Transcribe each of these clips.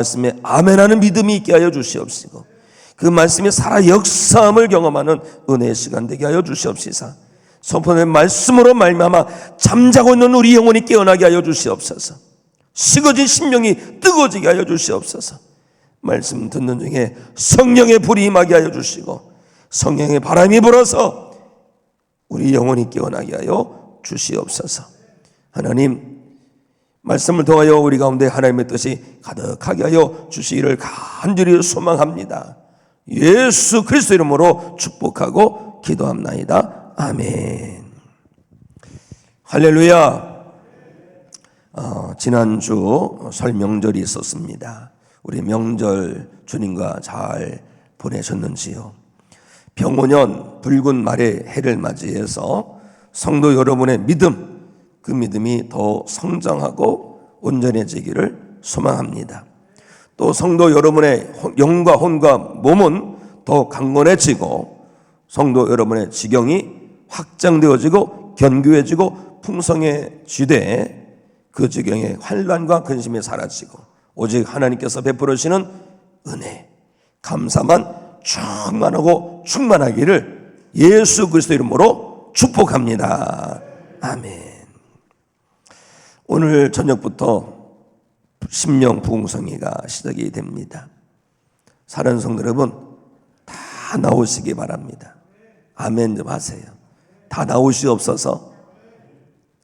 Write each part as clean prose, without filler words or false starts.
말씀에 아멘하는 믿음이 있게 하여 주시옵시고, 그 말씀이 살아 역사함을 경험하는 은혜의 시간 되게 하여 주시옵시사. 선포된 말씀으로 말미암아 잠자고 있는 우리 영혼이 깨어나게 하여 주시옵소서. 식어진 심령이 뜨거워지게 하여 주시옵소서. 말씀 듣는 중에 성령의 불이 임하게 하여 주시고, 성령의 바람이 불어서 우리 영혼이 깨어나게 하여 주시옵소서. 하나님, 말씀을 통하여 우리 가운데 하나님의 뜻이 가득하게 하여 주시기를 간절히 소망합니다. 예수 그리스도 이름으로 축복하고 기도합나이다. 아멘. 할렐루야. 지난주 설 명절이 있었습니다. 우리 명절 주님과 잘 보내셨는지요? 병오년 붉은 말의 해를 맞이해서 성도 여러분의 믿음, 그 믿음이 더 성장하고 온전해지기를 소망합니다. 또 성도 여러분의 영과 혼과 몸은 더 강건해지고, 성도 여러분의 지경이 확장되어지고 견고해지고 풍성해지되, 그 지경의 환난과 근심이 사라지고 오직 하나님께서 베풀으시는 은혜, 감사만 충만하고 충만하기를 예수 그리스도 이름으로 축복합니다. 아멘. 오늘 저녁부터 심령 부흥성회가 시작이 됩니다. 사랑하는 성도 여러분, 다 나오시기 바랍니다. 아멘 좀 하세요. 다 나오시옵소서.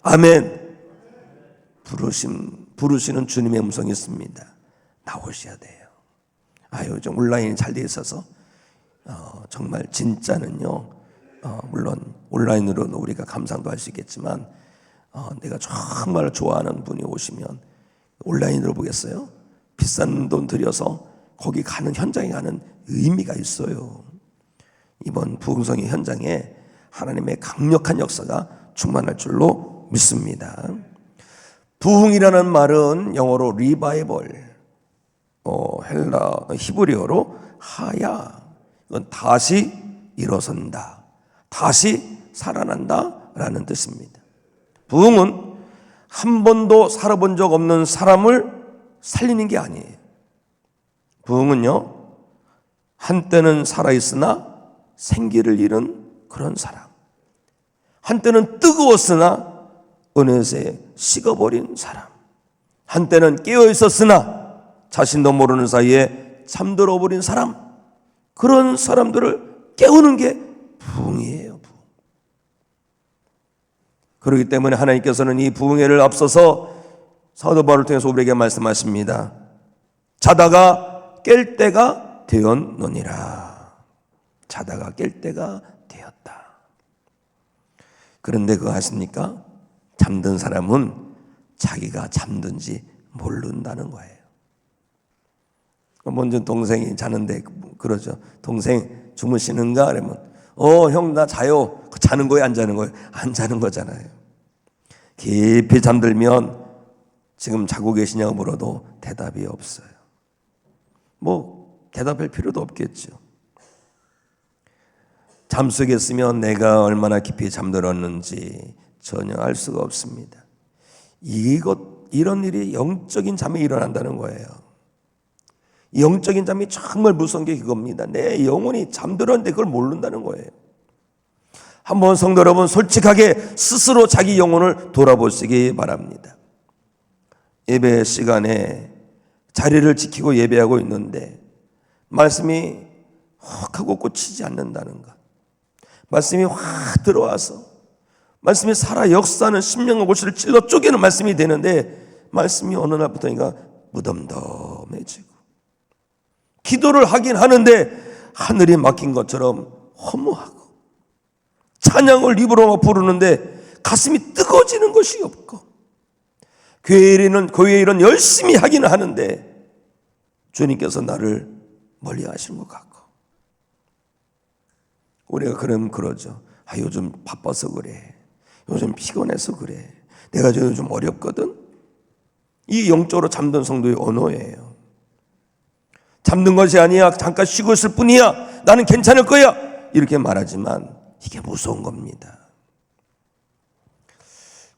아멘. 부르시는 주님의 음성이 있습니다. 나오셔야 돼요. 요즘 온라인이 잘 돼 있어서 정말 진짜는요, 물론 온라인으로는 우리가 감상도 할 수 있겠지만, 내가 정말 좋아하는 분이 오시면 온라인으로 보겠어요? 비싼 돈 들여서 거기 가는, 현장에 가는 의미가 있어요. 이번 부흥성의 현장에 하나님의 강력한 역사가 충만할 줄로 믿습니다. 부흥이라는 말은 영어로 리바이벌, 히브리어로 하야, 이건 다시 일어선다, 다시 살아난다 라는 뜻입니다. 부흥은 한 번도 살아본 적 없는 사람을 살리는 게 아니에요. 부흥은요, 한때는 살아있으나 생기를 잃은 그런 사람, 한때는 뜨거웠으나 어느새 식어버린 사람, 한때는 깨어있었으나 자신도 모르는 사이에 잠들어버린 사람, 그런 사람들을 깨우는 게 부흥이에요. 부흥. 그렇기 때문에 하나님께서는 이 부흥회를 앞서서 사도 바울을 통해서 우리에게 말씀하십니다. 자다가 깰 때가 되었노니라. 자다가 깰 때가 되었다. 그런데 그거 아십니까? 잠든 사람은 자기가 잠든지 모른다는 거예요. 먼저 동생이 자는데 그러죠. 동생 주무시는가? 그러면 형 나 자요. 자는 거예요, 안 자는 거예요? 안 자는 거잖아요. 깊이 잠들면 지금 자고 계시냐고 물어도 대답이 없어요. 대답할 필요도 없겠죠. 잠속에 있으면 내가 얼마나 깊이 잠들었는지 전혀 알 수가 없습니다. 이런 일이 영적인 잠이 일어난다는 거예요. 영적인 잠이 정말 무서운 게 그겁니다. 내 영혼이 잠들었는데 그걸 모른다는 거예요. 한번 성도 여러분, 솔직하게 스스로 자기 영혼을 돌아보시기 바랍니다. 예배 시간에 자리를 지키고 예배하고 있는데 말씀이 확 하고 꽂히지 않는다는 것, 말씀이 확 들어와서 말씀이 살아 역사하는 심령과 골수를 찔러 쪼개는 말씀이 되는데, 말씀이 어느 날부터인가 무덤덤해지고, 기도를 하긴 하는데 하늘이 막힌 것처럼 허무하고, 찬양을 입으로 부르는데 가슴이 뜨거워지는 것이 없고, 교회 일은 열심히 하기는 하는데 주님께서 나를 멀리 하시는 것 같고, 우리가 그러죠. 요즘 바빠서 그래, 요즘 피곤해서 그래, 내가 요즘 어렵거든. 이 영적으로 잠든 성도의 언어예요. 잠든 것이 아니야, 잠깐 쉬고 있을 뿐이야, 나는 괜찮을 거야, 이렇게 말하지만 이게 무서운 겁니다.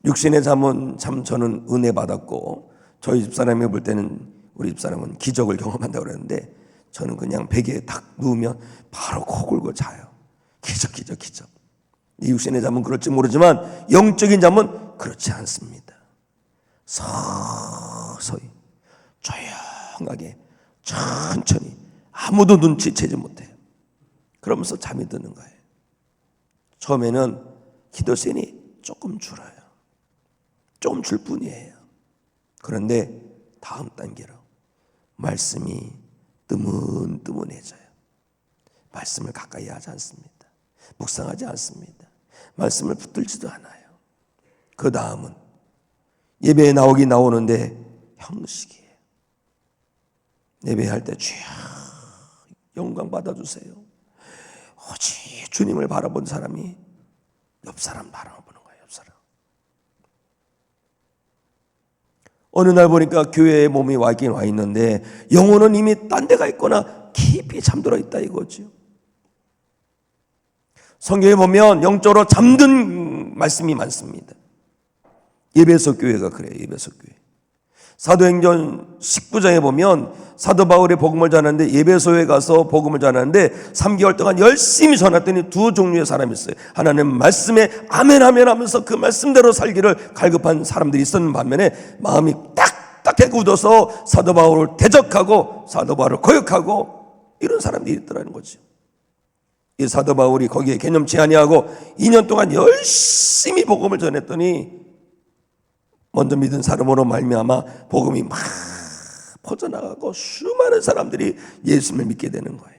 육신의 잠은 참 저는 은혜 받았고, 저희 집사람이 볼 때는 우리 집사람은 기적을 경험한다고 그러는데 저는 그냥 베개에 딱 누우면 바로 코 골고 자요. 기적. 이 육신의 잠은 그럴지 모르지만 영적인 잠은 그렇지 않습니다. 서서히 조용하게 천천히 아무도 눈치채지 못해요. 그러면서 잠이 드는 거예요. 처음에는 기도신이 조금 줄어요. 조금 줄 뿐이에요. 그런데 다음 단계로 말씀이 뜨문뜨문해져요. 말씀을 가까이 하지 않습니다. 묵상하지 않습니다. 말씀을 붙들지도 않아요. 그 다음은 예배에 나오는데 형식이에요. 예배할 때 주여 영광 받아주세요. 오직 주님을 바라본 사람이 옆 사람 바라보는 거예요. 옆 사람. 어느 날 보니까 교회에 몸이 와 있는데 영혼은 이미 딴 데가 있거나 깊이 잠들어 있다 이거죠. 성경에 보면 영적으로 잠든 말씀이 많습니다. 에베소 교회가 그래요. 에베소 교회. 사도행전 19장에 보면 사도 바울이 복음을 전하는데 에베소에 가서 복음을 전하는데 3개월 동안 열심히 전했더니 두 종류의 사람이 있어요. 하나는 말씀에 아멘 하면서 그 말씀대로 살기를 갈급한 사람들이 있었는 반면에 마음이 딱딱하게 굳어서 사도 바울을 대적하고 사도 바울을 거역하고 이런 사람들이 있더라는 거죠. 이 사도 바울이 거기에 개념치 아니하고 2년 동안 열심히 복음을 전했더니 먼저 믿은 사람으로 말미암아 복음이 막 퍼져나가고 수많은 사람들이 예수님을 믿게 되는 거예요.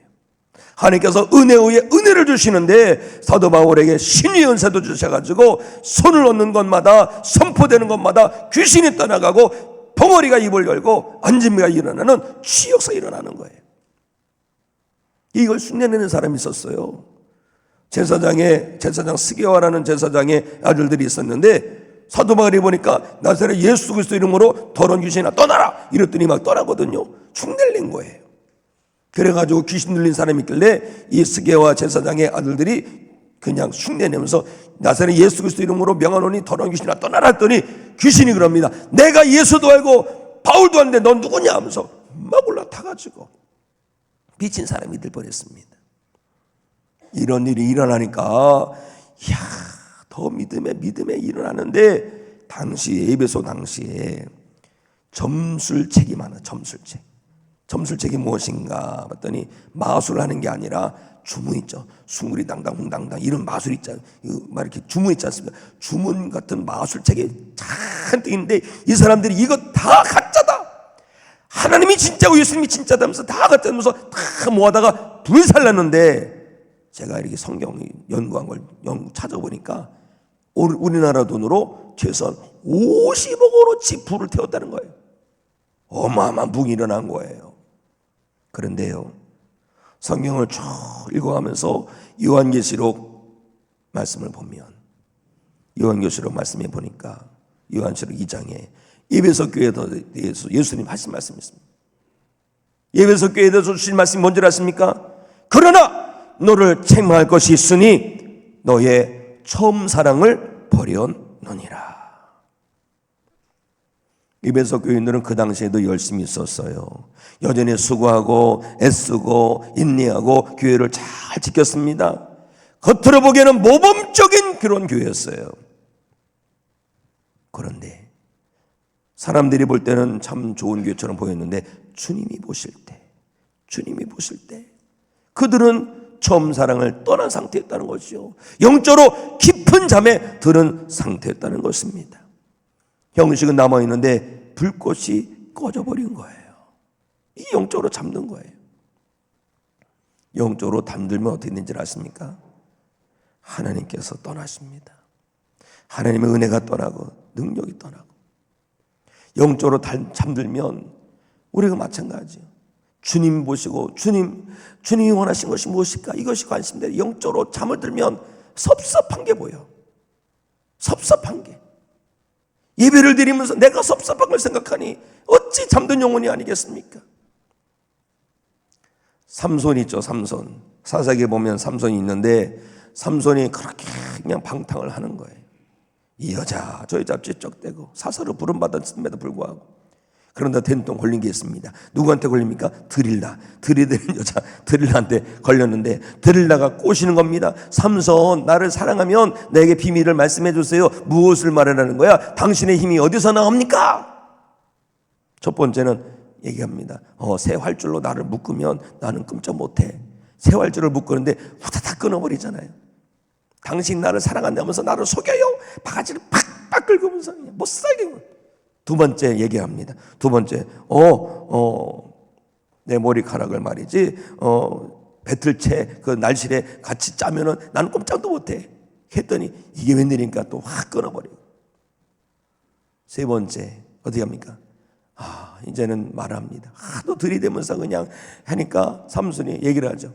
하나님께서 은혜 위에 은혜를 주시는데 사도 바울에게 신의 은사도 주셔가지고 손을 얻는 것마다 선포되는 것마다 귀신이 떠나가고 벙어리가 입을 열고 안진미가 일어나는 치욕사 일어나는 거예요. 이걸 흉내내는 사람이 있었어요. 제사장 스게와라는 제사장의 아들들이 있었는데 사도 바울이 보니까 나사렛 예수 그리스도 이름으로 더러운 귀신아 떠나라 이랬더니 막 떠나거든요. 흉내낸 거예요. 그래가지고 귀신 들린 사람이 있길래 이 스게와 제사장의 아들들이 그냥 흉내내면서 나사렛 예수 그리스도 이름으로 명하노니 더러운 귀신아 떠나라 했더니 귀신이 그럽니다. 내가 예수도 알고 바울도 아는데 넌 누구냐 하면서 막 올라타가지고 미친 사람이 될 뻔했습니다. 이런 일이 일어나니까 더 믿음에 일어나는데 당시 에베소 당시에 점술책이 많아. 점술책이 무엇인가 봤더니 마술하는 게 아니라 주문 있죠. 숭구리 당당 홍당당 이런 마술 있잖아요. 막 이렇게 주문 있지 않습니까? 주문 같은 마술책이 잔뜩 있는데 이 사람들이 이거 다 가짜다. 하나님이 진짜고 예수님이 진짜다 하면서 다 가짜면서 다 모아다가 불살랐는데 제가 이렇게 성경 연구한 걸 찾아보니까 우리나라 돈으로 최소한 50억 원어치 불을 태웠다는 거예요. 어마어마한 붕이 일어난 거예요. 그런데요, 성경을 쭉 읽어가면서 요한계시록 말씀을 보면 요한계시록 말씀에 보니까 요한계시록 2장에 에베소 교회에 대해서 예수님 하신 말씀이 있습니다. 에베소 교회에 대해서 주신 말씀이 뭔지 아십니까? 그러나 너를 책망할 것이 있으니 너의 처음 사랑을 버렸느니라. 에베소 교인들은 그 당시에도 열심히 있었어요. 여전히 수고하고 애쓰고 인내하고 교회를 잘 지켰습니다. 겉으로 보기에는 모범적인 그런 교회였어요. 그런데 사람들이 볼 때는 참 좋은 교회처럼 보였는데 주님이 보실 때 그들은 처음 사랑을 떠난 상태였다는 것이죠. 영적으로 깊은 잠에 들은 상태였다는 것입니다. 형식은 남아있는데 불꽃이 꺼져버린 거예요. 이 영적으로 잠든 거예요. 영적으로 잠들면 어떻게 되는지 아십니까? 하나님께서 떠나십니다. 하나님의 은혜가 떠나고 능력이 떠나고 영적으로 잠들면 우리가 마찬가지예요. 주님 보시고 주님이 원하신 것이 무엇일까? 이것이 관심돼. 영적으로 잠을 들면 섭섭한 게 보여. 섭섭한 게. 예배를 드리면서 내가 섭섭한 걸 생각하니 어찌 잠든 영혼이 아니겠습니까? 삼손 있죠. 삼손. 사사기에 보면 삼손이 있는데 삼손이 그렇게 그냥 방탕을 하는 거예요. 이 여자 저 여자 찌쩍대고 사사로 부름받았음에도 불구하고 그런데 된통 걸린 게 있습니다. 누구한테 걸립니까? 드릴라. 들이대는 여자 드릴라한테 걸렸는데, 드릴라가 꼬시는 겁니다. 삼손, 나를 사랑하면 내게 비밀을 말씀해 주세요. 무엇을 말하라는 거야? 당신의 힘이 어디서 나옵니까? 첫 번째는 얘기합니다. 새 활줄로 나를 묶으면 나는 끔찍 못해. 새 활줄을 묶었는데 후다닥 끊어버리잖아요. 당신 나를 사랑한다면서 나를 속여요. 바가지를 팍팍 긁으면서 못 살게. 두 번째 얘기합니다. 두 번째, 내 머리카락을 말이지, 배틀채 그 날실에 같이 짜면은 나는 꼼짝도 못해. 했더니 이게 웬일인가 또 확 끊어버리고. 세 번째, 어떻게 합니까? 이제는 말합니다. 하도 들이대면서 그냥 하니까 삼손이 얘기를 하죠.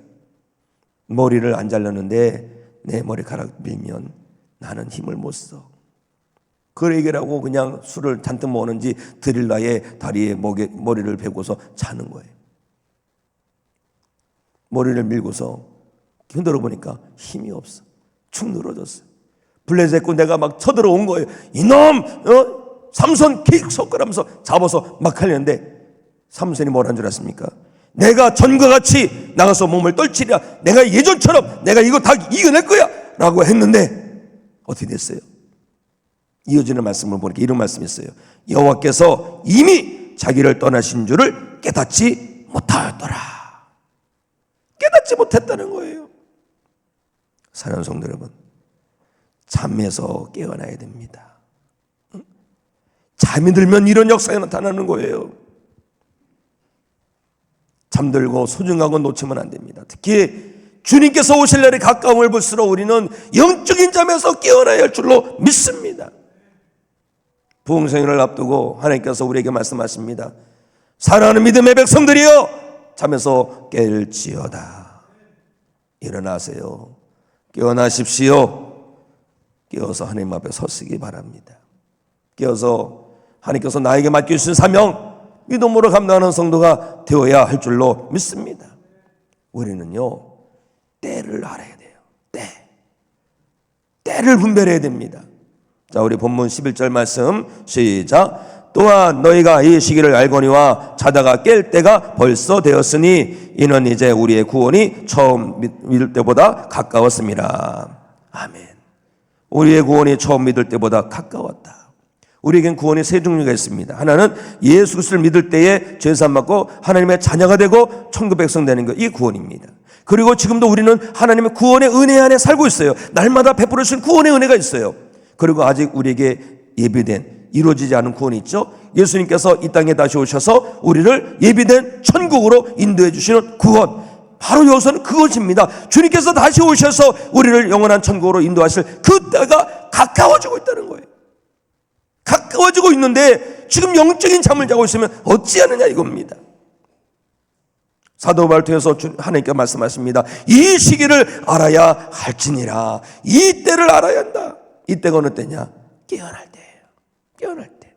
머리를 안 잘랐는데 내 머리카락 밀면 나는 힘을 못 써. 그 얘기를 하고 그냥 술을 잔뜩 먹는지 드릴라의 다리에 머리를 베고서 자는 거예요. 머리를 밀고서 흔들어 보니까 힘이 없어. 축 늘어졌어요. 블레셋고 내가 막 쳐들어온 거예요. 이놈! 삼손 킥 손가락하면서 잡아서 막 하려는데, 삼손이 뭐라는 줄 아십니까? 내가 전과 같이 나가서 몸을 떨치랴. 내가 예전처럼 내가 이거 다 이겨낼 거야 라고 했는데 어떻게 됐어요? 이어지는 말씀을 보니까 이런 말씀이 있어요. 여호와께서 이미 자기를 떠나신 줄을 깨닫지 못하였더라. 깨닫지 못했다는 거예요. 사랑하는 성도 여러분, 잠에서 깨어나야 됩니다. 잠이 들면 이런 역사가 나타나는 거예요. 잠들고 소중하고 놓치면 안 됩니다. 특히 주님께서 오실 날이 가까움을 볼수록 우리는 영적인 잠에서 깨어나야 할 줄로 믿습니다. 부흥성회를 앞두고 하나님께서 우리에게 말씀하십니다. 사랑하는 믿음의 백성들이여, 잠에서 깰지어다. 일어나세요. 깨어나십시오. 깨어서 하나님 앞에 서시기 바랍니다. 깨어서 하나님께서 나에게 맡겨주신 사명, 믿음으로 감당하는 성도가 되어야 할 줄로 믿습니다. 우리는요, 때를 알아야 돼요. 때를 분별해야 됩니다. 자, 우리 본문 11절 말씀 시작. 또한 너희가 이 시기를 알거니와 자다가 깰 때가 벌써 되었으니 이는 이제 우리의 구원이 처음 믿을 때보다 가까웠습니다. 아멘. 우리의 구원이 처음 믿을 때보다 가까웠다. 우리에겐 구원이 세 종류가 있습니다. 하나는 예수 그리스도를 믿을 때에 죄산 받고 하나님의 자녀가 되고 천국 백성 되는 것, 이 구원입니다. 그리고 지금도 우리는 하나님의 구원의 은혜 안에 살고 있어요. 날마다 베풀어 주신 구원의 은혜가 있어요. 그리고 아직 우리에게 예비된 이루어지지 않은 구원이 있죠. 예수님께서 이 땅에 다시 오셔서 우리를 예비된 천국으로 인도해 주시는 구원, 바로 여기서는 그것입니다. 주님께서 다시 오셔서 우리를 영원한 천국으로 인도하실 그 때가 가까워지고 있다는 거예요. 가까워지고 있는데 지금 영적인 잠을 자고 있으면 어찌하느냐 이겁니다. 사도 바울 통해서 하나님께 말씀하십니다. 이 시기를 알아야 할지니라. 이 때를 알아야 한다. 이때가 어느 때냐? 깨어날 때예요. 깨어날 때.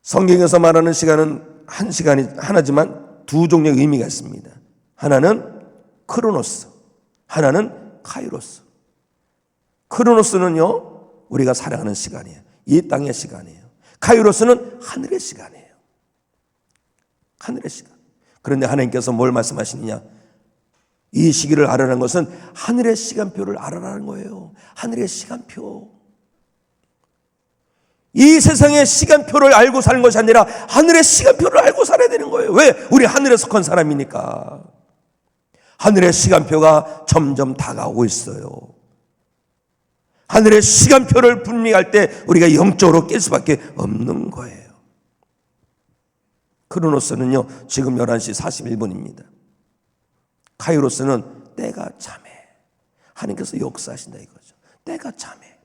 성경에서 말하는 시간은 한 시간이 하나지만 두 종류의 의미가 있습니다. 하나는 크로노스, 하나는 카이로스. 크로노스는요, 우리가 살아가는 시간이에요. 이 땅의 시간이에요. 카이로스는 하늘의 시간이에요. 하늘의 시간. 그런데 하나님께서 뭘 말씀하시느냐? 이 시기를 알아라는 것은 하늘의 시간표를 알아라는 거예요. 하늘의 시간표. 이 세상의 시간표를 알고 사는 것이 아니라 하늘의 시간표를 알고 살아야 되는 거예요. 왜? 우리 하늘에 속한 사람이니까. 하늘의 시간표가 점점 다가오고 있어요. 하늘의 시간표를 분명할 때 우리가 영적으로 깰 수밖에 없는 거예요. 크로노스는요, 지금 11시 41분입니다. 카이로스는 때가 참해. 하나님께서 역사하신다 이거죠. 때가 참해.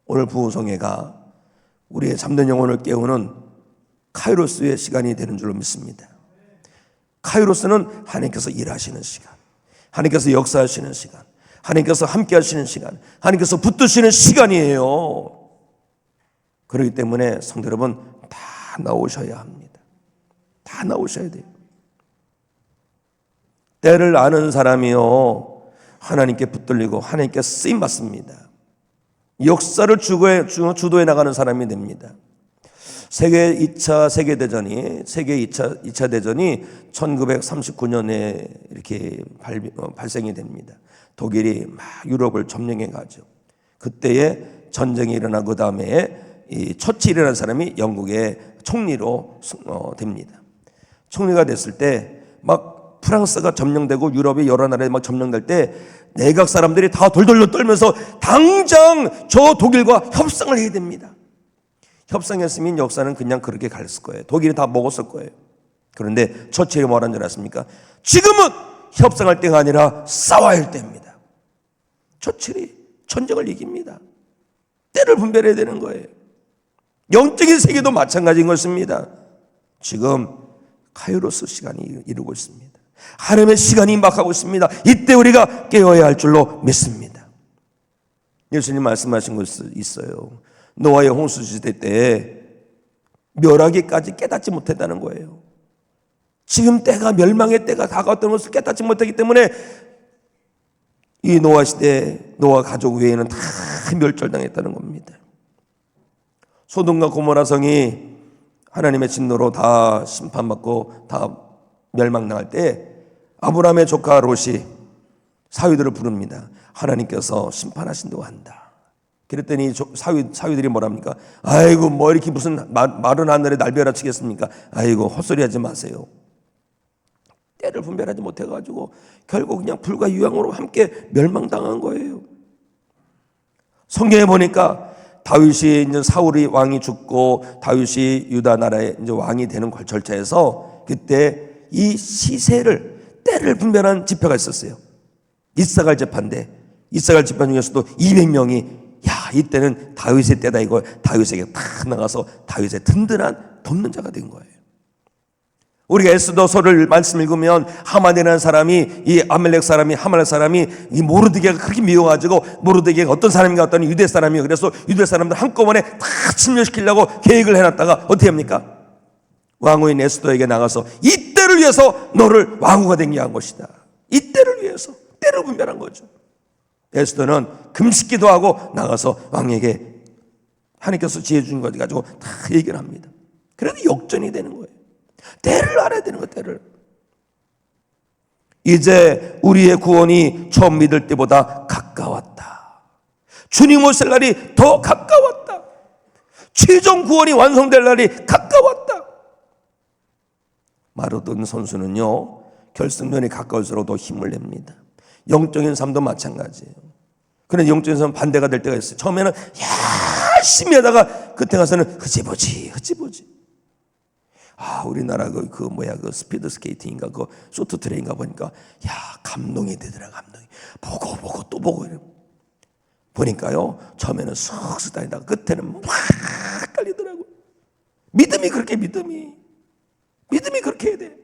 오늘 부흥성회가 우리의 잠든 영혼을 깨우는 카이로스의 시간이 되는 줄로 믿습니다. 카이로스는 하나님께서 일하시는 시간, 하나님께서 역사하시는 시간, 하나님께서 함께 하시는 시간, 하나님께서 붙드시는 시간이에요. 그렇기 때문에 성도 여러분, 다 나오셔야 합니다. 다 나오셔야 돼요. 때를 아는 사람이요, 하나님께 붙들리고 하나님께 쓰임받습니다. 역사를 주도해 나가는 사람이 됩니다. 세계 2차 대전이 1939년에 이렇게 발생이 됩니다. 독일이 막 유럽을 점령해 가죠. 그때에 전쟁이 일어나고 그다음에 이 처칠이라는 사람이 영국의 총리로 됩니다. 총리가 됐을 때 막 프랑스가 점령되고 유럽의 여러 나라에 막 점령될 때 내각 사람들이 다 돌돌 떨면서 당장 저 독일과 협상을 해야 됩니다. 협상했으면 역사는 그냥 그렇게 갔을 거예요. 독일이 다 먹었을 거예요. 그런데 처칠이 뭐라는 줄 아십니까? 지금은 협상할 때가 아니라 싸워야 할 때입니다. 처칠이 전쟁을 이깁니다. 때를 분별해야 되는 거예요. 영적인 세계도 마찬가지인 것입니다. 지금 카이로스 시간이 이루고 있습니다. 하나님의 시간이 임박하고 있습니다. 이때 우리가 깨어야 할 줄로 믿습니다. 예수님 말씀하신 것이 있어요. 노아의 홍수 시대 때 멸하기까지 깨닫지 못했다는 거예요. 지금 때가 멸망의 때가 다가왔다는 것을 깨닫지 못하기 때문에 이 노아 시대 노아 가족 외에는 다 멸절당했다는 겁니다. 소돔과 고모라 성이 하나님의 진노로 다 심판받고 다 멸망당할 때 아브라함의 조카 롯이 사위들을 부릅니다. 하나님께서 심판하신다고 한다. 그랬더니 사위들이 뭐랍니까? 아이고 뭐 이렇게 무슨 마른 하늘에 날벼락 치겠습니까? 아이고 헛소리하지 마세요. 때를 분별하지 못해가지고 결국 그냥 불과 유황으로 함께 멸망당한 거예요. 성경에 보니까 다윗이 이제 사울이 왕이 죽고 다윗이 유다 나라의 이제 왕이 되는 절차에서 그때 이 시세를 때를 분별한 지표가 있었어요. 이사갈 재판인데 이사갈 재판 중에서도 200명이 야 이때는 다윗의 때다 이거 다윗에게 탁 나가서 다윗의 든든한 돕는 자가 된 거예요. 우리가 에스더서를 말씀 읽으면 하만이라는 사람이 이 아멜렉 사람이 하만 사람이 이 모르드게가 그렇게 미워가지고 모르드게가 어떤 사람인가 했더니 유대 사람이에요. 그래서 유대 사람들 한꺼번에 다 침멸시키려고 계획을 해놨다가 어떻게 합니까? 왕후인 에스더에게 나가서 이 때를 위해서 너를 왕후가 되게 한 것이다. 이 때를 위해서 때를 분별한 거죠. 에스더는 금식기도 하고 나가서 왕에게 하나님께서 지혜 주신 것 가지고 다 얘기를 합니다. 그래도 역전이 되는 거예요. 때를 알아야 되는 거 때를. 이제 우리의 구원이 처음 믿을 때보다 가까웠다. 주님 오실 날이 더 가까웠다. 최종 구원이 완성될 날이 가까웠다. 마라도나 선수는요 결승전이 가까울수록 더 힘을 냅니다. 영적인 삶도 마찬가지예요. 그런데 영적인 삶은 반대가 될 때가 있어요. 처음에는 열심히 하다가 끝에 가서는 흐지부지. 우리나라 그 스피드 스케이팅인가 그 쇼트트랙인가 보니까 감동이 되더라. 감동이 보고 또 보고 보니까요 처음에는 쑥쑥 다니다가 끝에는 막 깔리더라고. 믿음이 그렇게 그렇게 해야 돼.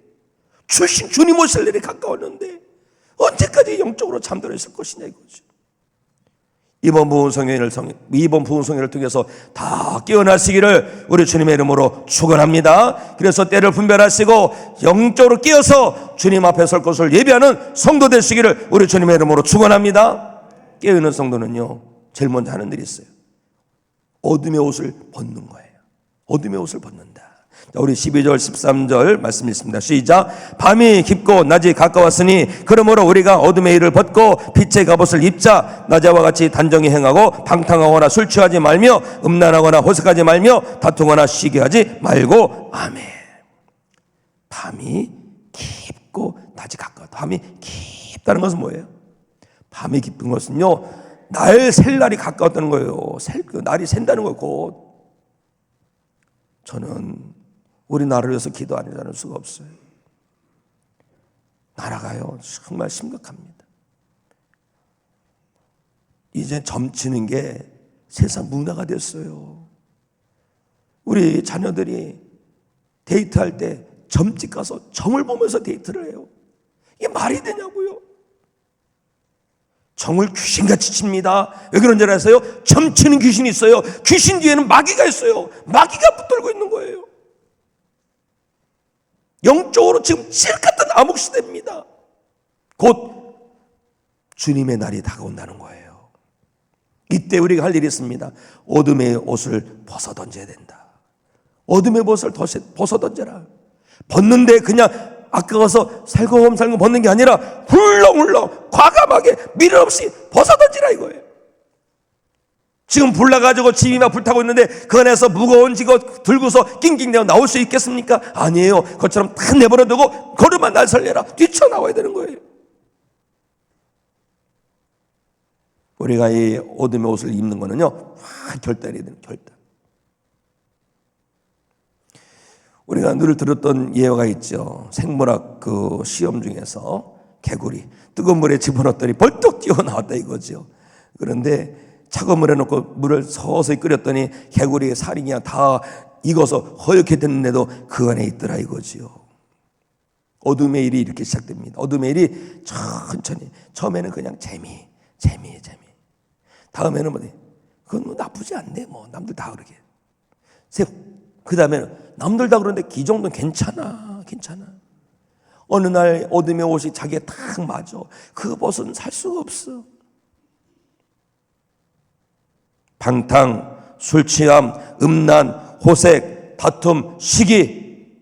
주님 오실 날이 가까웠는데 언제까지 영적으로 잠들어 있을 것이냐 이거죠. 이번 부흥성회를 통해서 다 깨어나시기를 우리 주님의 이름으로 축원합니다. 그래서 때를 분별하시고 영적으로 깨어서 주님 앞에 설 것을 예비하는 성도 되시기를 우리 주님의 이름으로 축원합니다. 깨어있는 성도는요 제일 먼저 하는 일이 있어요. 어둠의 옷을 벗는 거예요. 어둠의 옷을 벗는다. 자, 우리 12절 13절 말씀 읽습니다. 시작. 밤이 깊고 낮이 가까웠으니 그러므로 우리가 어둠의 일을 벗고 빛의 갑옷을 입자. 낮에와 같이 단정히 행하고 방탕하거나 술 취하지 말며 음란하거나 호색하지 말며 다투거나 시기하지 말고. 아멘. 밤이 깊고 낮이 가까웠다. 밤이 깊다는 것은 뭐예요? 밤이 깊은 것은요 날 셀 날이 가까웠다는 거예요. 날이 샌다는 거예요. 곧. 저는 우리 나라를 위해서 기도 안 하는 수가 없어요. 나라가요 정말 심각합니다. 이제 점치는 게 세상 문화가 됐어요. 우리 자녀들이 데이트할 때 점집 가서 점을 보면서 데이트를 해요. 이게 말이 되냐고요. 점을 귀신같이 칩니다. 왜 그런 줄 아세요? 점치는 귀신이 있어요. 귀신 뒤에는 마귀가 있어요. 마귀가 붙들고 있는 거예요. 영적으로 지금 찔같은 암흑시대입니다. 곧 주님의 날이 다가온다는 거예요. 이때 우리가 할 일이 있습니다. 어둠의 옷을 벗어 던져야 된다. 어둠의 벗을 벗어던져라. 벗는데 그냥 아까워서 살금살금 벗는 게 아니라 훌렁훌렁 과감하게 미련 없이 벗어던지라 이거예요. 지금 불나가지고 집이 막 불타고 있는데 그 안에서 무거운 지거 들고서 낑낑대고 나올 수 있겠습니까? 아니에요. 그것처럼 다 내버려 두고 걸음만 날설려라. 뛰쳐나와야 되는 거예요. 우리가 이 어둠의 옷을 입는 거는요, 결단해야 되는 결단. 우리가 늘 들었던 예화가 있죠. 생물학 그 시험 중에서 개구리 뜨거운 물에 집어넣었더니 벌떡 뛰어나왔다 이거죠. 그런데 차가운 물에 넣고 물을 서서히 끓였더니 개구리의 살이 그냥 다 익어서 허옇게 됐는데도 그 안에 있더라 이거지요. 어둠의 일이 이렇게 시작됩니다. 어둠의 일이 천천히, 처음에는 그냥 재미. 다음에는 뭐지? 그건 뭐 나쁘지 않네. 뭐 남들 다 그러게. 그 다음에는 남들 다 그러는데 이 정도는 괜찮아. 어느 날 어둠의 옷이 자기에 딱 맞아. 그 벗은 살 수가 없어. 방탕, 술 취함, 음란, 호색, 다툼, 시기.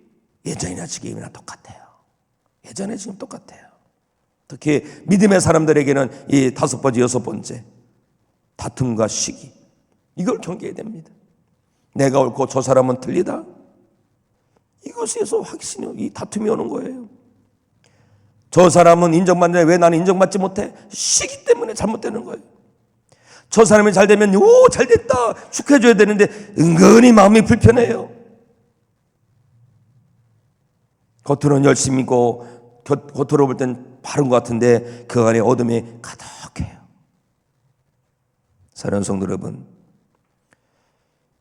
예전이나 지금이나 똑같아요. 예전에 지금 똑같아요. 특히 믿음의 사람들에게는 이 5번째, 6번째 다툼과 시기, 이걸 경계해야 됩니다. 내가 옳고 저 사람은 틀리다. 이것에서 확신이, 이 다툼이 오는 거예요. 저 사람은 인정받는데 왜 나는 인정받지 못해? 시기 때문에 잘못되는 거예요. 저 사람이 잘 되면 잘됐다 축하해줘야 되는데 은근히 마음이 불편해요. 겉으로는 열심이고 겉으로 볼 땐 바른 것 같은데 그 안에 어둠이 가득해요. 사랑하는 성도 여러분,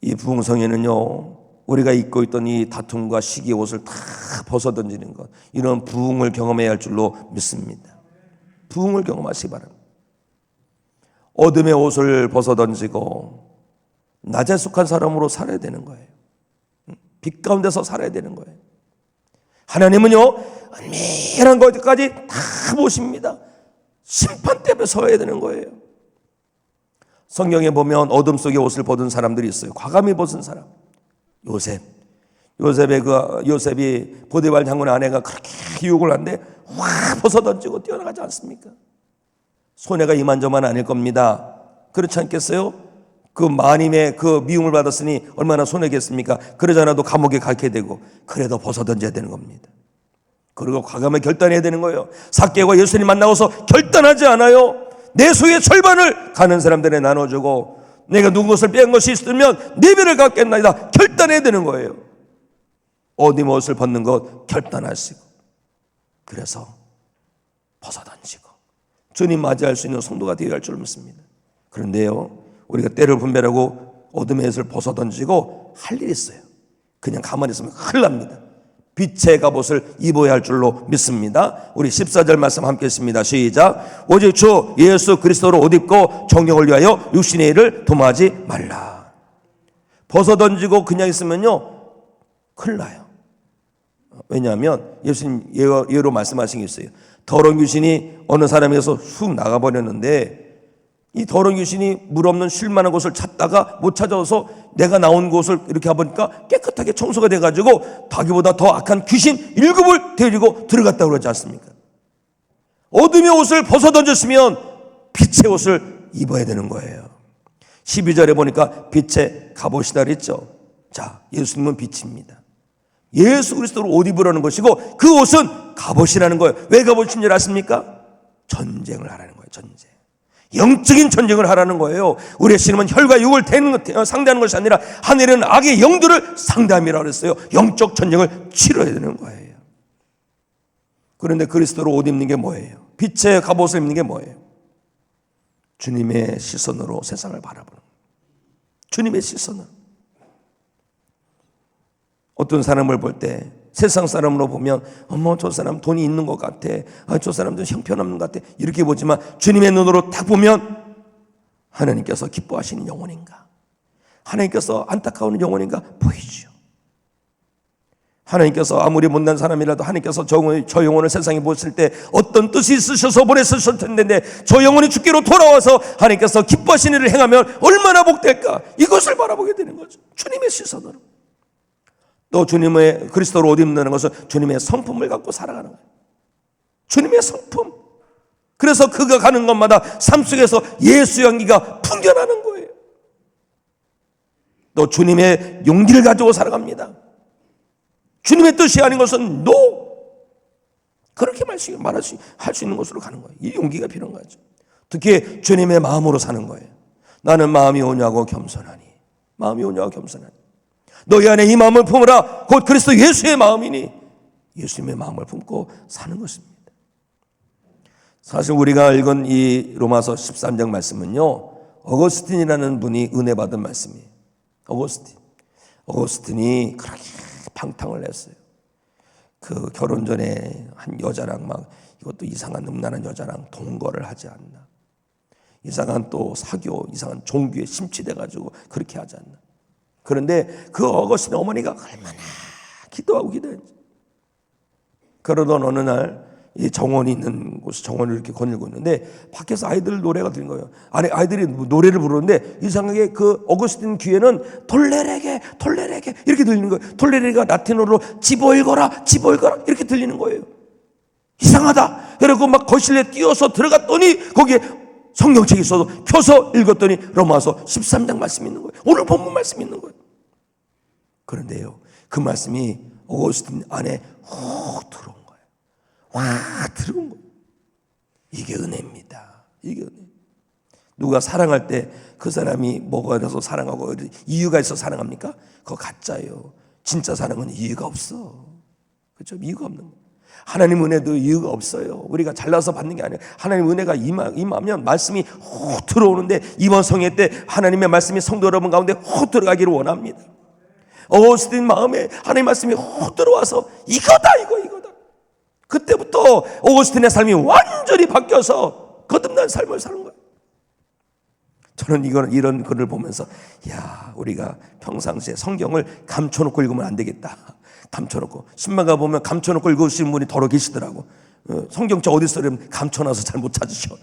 이 부흥성에는요, 우리가 입고 있던 이 다툼과 시기의 옷을 다 벗어던지는 것, 이런 부흥을 경험해야 할 줄로 믿습니다. 부흥을 경험하시기 바랍니다. 어둠의 옷을 벗어던지고 낮에 속한 사람으로 살아야 되는 거예요. 빛 가운데서 살아야 되는 거예요. 하나님은요, 은밀한 것까지 다 보십니다. 심판대 앞에 서야 되는 거예요. 성경에 보면 어둠 속에 옷을 벗은 사람들이 있어요. 과감히 벗은 사람. 요셉이 보디발 장군의 아내가 그렇게 유혹을 하는데 확 벗어던지고 뛰어나가지 않습니까? 손해가 이만저만 아닐 겁니다. 그렇지 않겠어요? 그 마님의 그 미움을 받았으니 얼마나 손해겠습니까? 그러지 않아도 감옥에 가게 되고, 그래도 벗어던져야 되는 겁니다. 그리고 과감하게 결단해야 되는 거예요. 삭개오가 예수님 만나고서 결단하지 않아요. 내 소유의 절반을 가는 사람들에 나눠주고, 내가 누군 것을 빼앗은 것이 있으면 네 배를 갚겠나이다. 결단해야 되는 거예요. 어둠의 옷을 벗는 것 결단하시고, 그래서 벗어던지고 주님 맞이할 수 있는 성도가 되어야 할 줄 믿습니다. 그런데요, 우리가 때를 분별하고 어둠의 옷을 벗어던지고 할 일이 있어요. 그냥 가만히 있으면 큰일 납니다. 빛의 갑옷을 입어야 할 줄로 믿습니다. 우리 14절 말씀 함께 했습니다. 시작. 오직 주 예수 그리스도로 옷 입고 정령을 위하여 육신의 일을 도모하지 말라. 벗어던지고 그냥 있으면요, 큰일 나요. 왜냐하면 예수님 예로 말씀하신 게 있어요. 더러운 귀신이 어느 사람에게서 훅 나가버렸는데, 이 더러운 귀신이 물 없는 쉴만한 곳을 찾다가 못 찾아서 내가 나온 곳을 이렇게 해보니까 깨끗하게 청소가 돼가지고 자기보다 더 악한 귀신 7을 데리고 들어갔다고 그러지 않습니까? 어둠의 옷을 벗어던졌으면 빛의 옷을 입어야 되는 거예요. 12절에 보니까 빛의 갑옷이다 그랬죠. 자, 예수님은 빛입니다. 예수 그리스도로 옷 입으라는 것이고, 그 옷은 갑옷이라는 거예요. 왜 갑옷인 줄 아십니까? 전쟁을 하라는 거예요. 전쟁. 영적인 전쟁을 하라는 거예요. 우리의 신임은 혈과 육을 상대하는 것이 아니라 하늘은 악의 영들을 상대함이라고 그랬어요. 영적 전쟁을 치러야 되는 거예요. 그런데 그리스도로 옷 입는 게 뭐예요? 빛의 갑옷을 입는 게 뭐예요? 주님의 시선으로 세상을 바라보는 거예요. 주님의 시선으로. 어떤 사람을 볼 때 세상 사람으로 보면 어머 저 사람 돈이 있는 것 같아, 저 사람도 형편없는 것 같아, 이렇게 보지만 주님의 눈으로 딱 보면 하나님께서 기뻐하시는 영혼인가, 하나님께서 안타까운 영혼인가 보이죠. 하나님께서 아무리 못난 사람이라도 하나님께서 저 영혼을 세상에 보실 때 어떤 뜻이 있으셔서 보냈을 텐데, 저 영혼이 주께로 돌아와서 하나님께서 기뻐하시는 일을 행하면 얼마나 복될까, 이것을 바라보게 되는 거죠. 주님의 시선으로. 또 주님의 그리스도로 옷 입는다는 것은 주님의 성품을 갖고 살아가는 거예요. 주님의 성품. 그래서 그가 가는 곳마다 삶 속에서 예수 향기가 풍겨나는 거예요. 또 주님의 용기를 가지고 살아갑니다. 주님의 뜻이 아닌 것은 NO! 그렇게 할 수 있는 곳으로 가는 거예요. 이 용기가 필요한 거죠. 특히 주님의 마음으로 사는 거예요. 나는 마음이 온유하고 겸손하니. 마음이 온유하고 겸손하니. 너희 안에 이 마음을 품으라. 곧 그리스도 예수의 마음이니. 예수님의 마음을 품고 사는 것입니다. 사실 우리가 읽은 이 로마서 13장 말씀은요, 어거스틴이라는 분이 은혜 받은 말씀이에요. 어거스틴이 그렇게 팡탕을 냈어요. 그 결혼 전에 한 여자랑 막 이것도 이상한 음란한 여자랑 동거를 하지 않나. 이상한 또 사교, 이상한 종교에 심취돼가지고 그렇게 하지 않나. 그런데 그 어거스틴 어머니가 얼마나 기도하고 기도했지. 그러던 어느 날 이 정원이 있는 곳에 정원을 이렇게 거닐고 있는데 밖에서 아이들 노래가 들린 거예요. 아이들이 노래를 부르는데 이상하게 그 어거스틴 귀에는 톨레레게 이렇게 들리는 거예요. 톨레레가 라틴어로 집어읽어라 이렇게 들리는 거예요. 이상하다. 그리고 막 거실에 뛰어서 들어갔더니 거기에 성경책이 있어서 켜서 읽었더니 로마서 13장 말씀이 있는 거예요. 오늘 본문 말씀이 있는 거예요. 그런데요, 그 말씀이 어거스틴 안에 훅 들어온 거예요. 와, 들어온 거예요. 이게 은혜입니다. 이게 은혜. 누가 사랑할 때 그 사람이 뭐가 돼서 사랑하고 이유가 있어 사랑합니까? 그거 가짜예요. 진짜 사랑은 이유가 없어. 그렇죠? 이유가 없는 거예요. 하나님 은혜도 이유가 없어요. 우리가 잘나서 받는 게 아니에요. 하나님 은혜가 임하면 말씀이 훅 들어오는데 이번 성회 때 하나님의 말씀이 성도 여러분 가운데 훅 들어가기를 원합니다. 어거스틴 마음에 하나님 말씀이 훅 들어와서 이거다. 그때부터 어거스틴의 삶이 완전히 바뀌어서 거듭난 삶을 사는 거예요. 저는 이런 글을 보면서 우리가 평상시에 성경을 감춰놓고 읽으면 안 되겠다. 감춰놓고 신방가 보면 감춰놓고 읽으시는 분이 더러 계시더라고. 성경책 어디 있어? 그러면 감춰놔서 잘 못 찾으셔.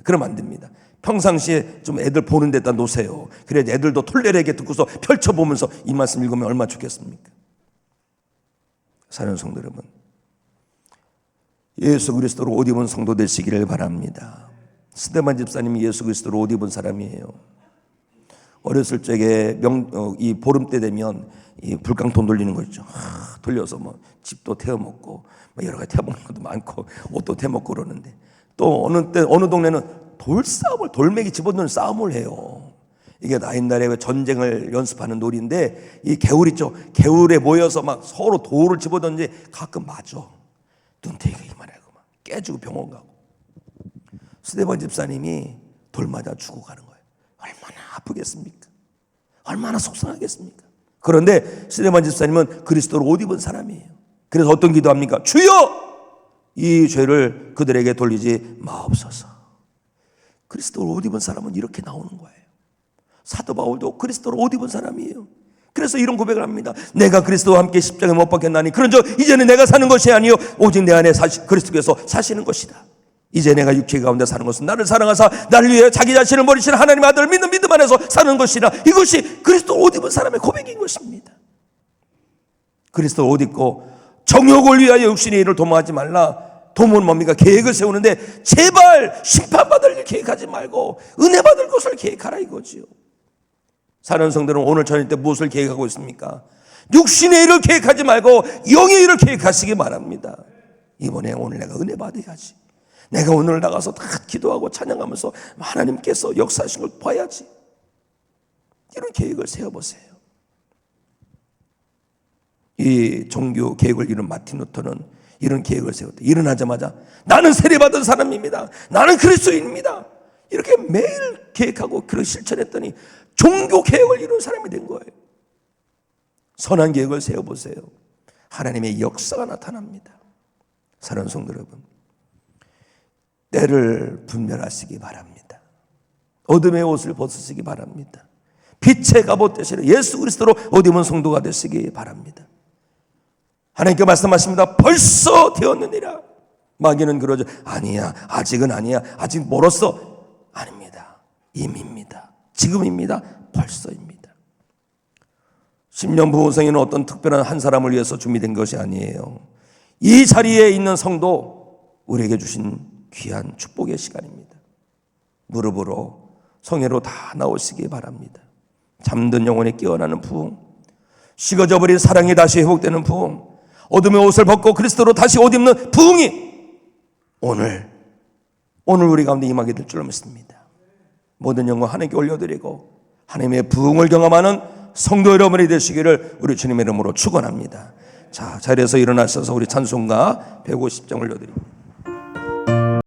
그러면 안 됩니다. 평상시에 좀 애들 보는 데다 놓으세요. 그래야 애들도 톨레레게 듣고서 펼쳐보면서 이 말씀 읽으면 얼마나 좋겠습니까? 사랑하는 성도 여러분, 예수 그리스도로 옷 입은 성도 되시기를 바랍니다. 스데반 집사님이 예수 그리스도로 옷 입은 사람이에요. 어렸을 적에 이 보름 때 되면 이 불깡통 돌리는 거 있죠. 돌려서 뭐 집도 태워 먹고 여러 가지 태워 먹는 것도 많고 옷도 태워 먹고 그러는데 또 어느 동네는 돌메기 집어넣는 싸움을 해요. 이게 옛날에 전쟁을 연습하는 놀이인데 이 개울 있죠. 개울에 모여서 막 서로 돌을 집어넣는지 가끔 맞아. 눈탱이가 이만하고 막 깨지고 병원 가고. 스데반 집사님이 돌 맞아 죽어 가는 거예요. 얼마나 아프겠습니까? 얼마나 속상하겠습니까? 그런데 스데반 집사님은 그리스도로 옷 입은 사람이에요. 그래서 어떤 기도합니까? 주여! 이 죄를 그들에게 돌리지 마옵소서. 그리스도로 옷 입은 사람은 이렇게 나오는 거예요. 사도 바울도 그리스도로 옷 입은 사람이에요. 그래서 이런 고백을 합니다. 내가 그리스도와 함께 십자가에 못 박혔나니 그런즉 이제는 내가 사는 것이 아니요 오직 내 안에 그리스도께서 사시는 것이다. 이제 내가 육체 가운데 사는 것은 나를 사랑하사 나를 위해 자기 자신을 버리신 하나님의 아들을 믿는 믿음 안에서 사는 것이라. 이것이 그리스도 옷 입은 사람의 고백인 것입니다. 그리스도 옷 입고 정욕을 위하여 육신의 일을 도모하지 말라. 도모는 뭡니까? 계획을 세우는데 제발 심판받을 일 계획하지 말고 은혜 받을 것을 계획하라 이거지요. 사는 성들은 오늘 저녁 때 무엇을 계획하고 있습니까? 육신의 일을 계획하지 말고 영의 일을 계획하시기 바랍니다. 이번에 오늘 내가 은혜 받아야지. 내가 오늘 나가서 다 기도하고 찬양하면서 하나님께서 역사하신 걸 봐야지. 이런 계획을 세워보세요. 이 종교 계획을 이룬 마틴 루터는 이런 계획을 세웠다. 일어나자마자 나는 세례받은 사람입니다. 나는 그리스도인입니다. 이렇게 매일 계획하고 그걸 실천했더니 종교 계획을 이룬 사람이 된 거예요. 선한 계획을 세워보세요. 하나님의 역사가 나타납니다. 사랑하는 성도 여러분, 때를 분별하시기 바랍니다. 어둠의 옷을 벗으시기 바랍니다. 빛의 갑옷 되시는 예수 그리스도로 옷 입은 성도가 되시기 바랍니다. 하나님께 말씀하십니다. 벌써 되었느니라. 마귀는 그러죠. 아니야, 아직은 아니야, 아직 멀었어. 아닙니다. 임입니다. 지금입니다. 벌써입니다. 10년 부흥성회는 어떤 특별한 한 사람을 위해서 준비된 것이 아니에요. 이 자리에 있는 성도 우리에게 주신 귀한 축복의 시간입니다. 무릎으로 성회로 다 나오시기 바랍니다. 잠든 영혼에 깨어나는 부흥, 식어져 버린 사랑이 다시 회복되는 부흥, 어둠의 옷을 벗고 그리스도로 다시 옷 입는 부흥이 오늘 우리 가운데 임하게 될 줄로 믿습니다. 모든 영광 하나님께 올려드리고 하나님의 부흥을 경험하는 성도 여러분이 되시기를 우리 주님의 이름으로 축원합니다. 자, 자리에서 일어나셔서 우리 찬송가 150장 올려드립니다.